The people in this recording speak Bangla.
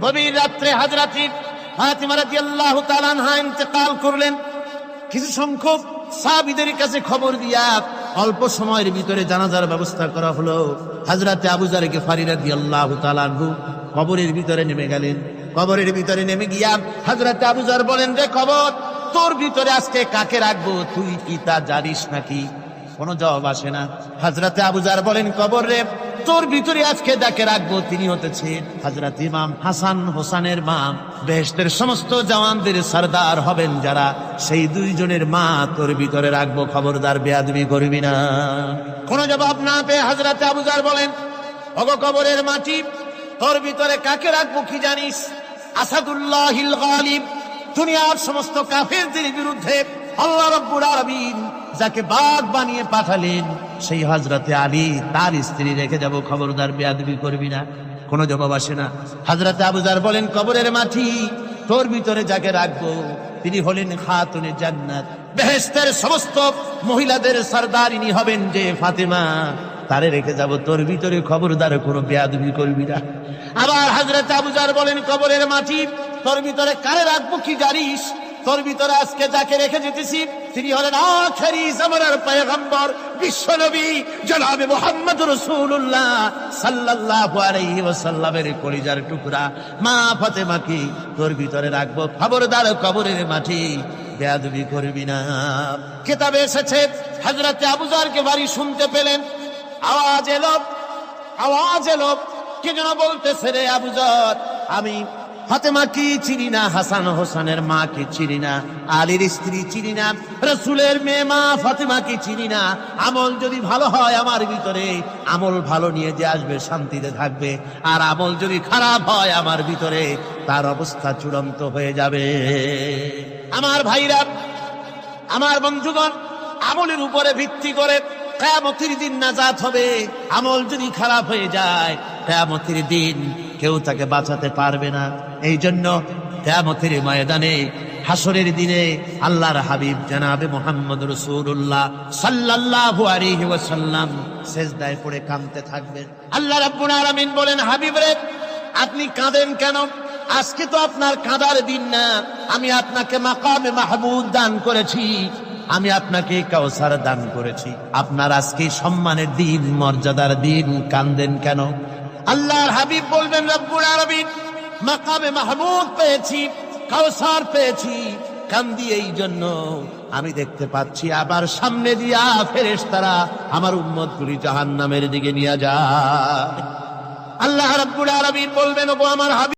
গভীর রাত্রে হযরত ফাতিমা রাদিয়াল্লাহু তাআলা আনহা ইন্তেকাল করলেন। কিছু সংখ্যক সাহাবীদের কাছে খবর দিয়া অল্প সময়ের ভিতরে জানাজার ব্যবস্থা করা হলো। হযরত আবু যর গিফারী রাদিয়াল্লাহু তাআলা আনহু কবরের ভিতরে নেমে গেলেন। কবরের ভিতরে নেমে গিয়া হযরত আবু যর বলেন, রে কবর, তোর ভিতরে আজকে কাকে রাখবো, তুই কি তা জানিস নাকি? কোনো জবাব আসে না। হযরত আবু যর বলেন, কবর রে, তোর ভিতরে আজকে যাকে রাখবো তিনি হতেছেন হযরত ইমাম হাসান হোসেনের মা। বেহেশতের সমস্ত জওয়ানদের সরদার হবেন যারা, সেই দুইজনের মা তোর ভিতরে রাখবো, খবরদার বেয়াদবি করবি না। কোনো জবাব না পেয়ে হযরত আবু যর বলেন, ওগো কবরের মাটি, তোর ভিতরে কাকে রাখবো কি জানিস? আসাদুল্লাহিল গালিব, দুনিয়ার সমস্ত কাফেরদের বিরুদ্ধে আল্লাহ রাব্বুল আলামিন যাকে বাঘ বানিয়ে পাঠালেন, সেই হযরতে আলী, তার স্ত্রী রেখে যাব, খবরদার বেয়াদবি করবি না। কোনো জবাব আসে না। হযরত আবু যর বলেন, কবরের মাটি, তোর ভিতরে যাকে রাখবো তিনি হলেন খাতুনে জান্নাত, বেহেশতের সমস্ত মহিলাদের সরদারিনী হবেন যে ফাতেমা, তারে রেখে যাব, তোর ভিতরে খবরদার কোনো বেয়াদবি করবি না। আবার হযরত আবু যর বলেন, কবরের মাটি, তোর ভিতরে কারে রাখবো কি জানিস? তোর ভিতরে আজকে যাকে রেখে যেতেছি তিনি হলেন আখেরি জামানার পয়গম্বর বিশ্বনবী জনাবে মুহাম্মদ রাসূলুল্লাহ সাল্লাল্লাহু আলাইহি ওয়াসাল্লামের কলিজার টুকরা মা ফাতেমাকে তোর ভিতরে রাখবো, খবরদার কবরের মাটি বেয়াদবি করবি না। কিতাবে এসেছে হযরত আবু যরকে বাড়ি শুনতে পেলেন, আওয়াজ এলো, কে যেন বলতেছে, রে আবু যর, আমি ফাতেমা কি চিনি না, হাসান হোসেনের মা কি চিনি না, আলীর স্ত্রী চিনি না, রাসূলের মেয়ে মা ফাতেমা কি চিনি না। আমল যদি ভালো হয় আমার ভিতরে, আমল ভালো নিয়ে যে আসবে শান্তিতে থাকবে, আর আমল যদি খারাপ হয় আমার ভিতরে, তার অবস্থা চূড়ান্ত হয়ে যাবে। আমার ভাইরা, আমার বন্ধুগণ, আমলের উপরে ভিত্তি করে কিয়ামতের দিন নাজাত হবে। আমল যদি খারাপ হয়ে যায়, কিয়ামতের দিন কেউ তাকে বাঁচাতে পারবে না। এই জন্য কিয়ামতের ময়দানে, হাসরের দিনে আল্লাহর হাবিব জনাবে মুহাম্মদ রাসূলুল্লাহ সাল্লাল্লাহু আলাইহি ওয়াসাল্লাম সিজদায় পড়ে কাঁদতে থাকবেন। আল্লাহ রাব্বুল আলামিন বলেন, হাবিব রে, আপনি কাঁদেন কেন? আজকে তো আপনার কাঁদার দিন না। আমি আপনাকে মাকামে মাহমুদ দান করেছি, আমি আপনাকে কাউসার দান করেছি। আপনার আজকে সম্মানের দিন, মর্যাদার দিন, কাঁদেন কেন? আল্লাহর হাবিব বলবেন, রব্বুল আলামিন, মাকামে মাহমুদ পেয়েছি, কাউসার পেয়েছি, কান্দি এই জন্য আমি দেখতে পাচ্ছি আবার সামনে দিয়া ফেরেশতারা আমার উম্মতগুলি জাহান্নামের দিকে নিয়ে যায়। আল্লাহ রাব্বুল আলামিন বলবেন, ওগো আমার হাবিব,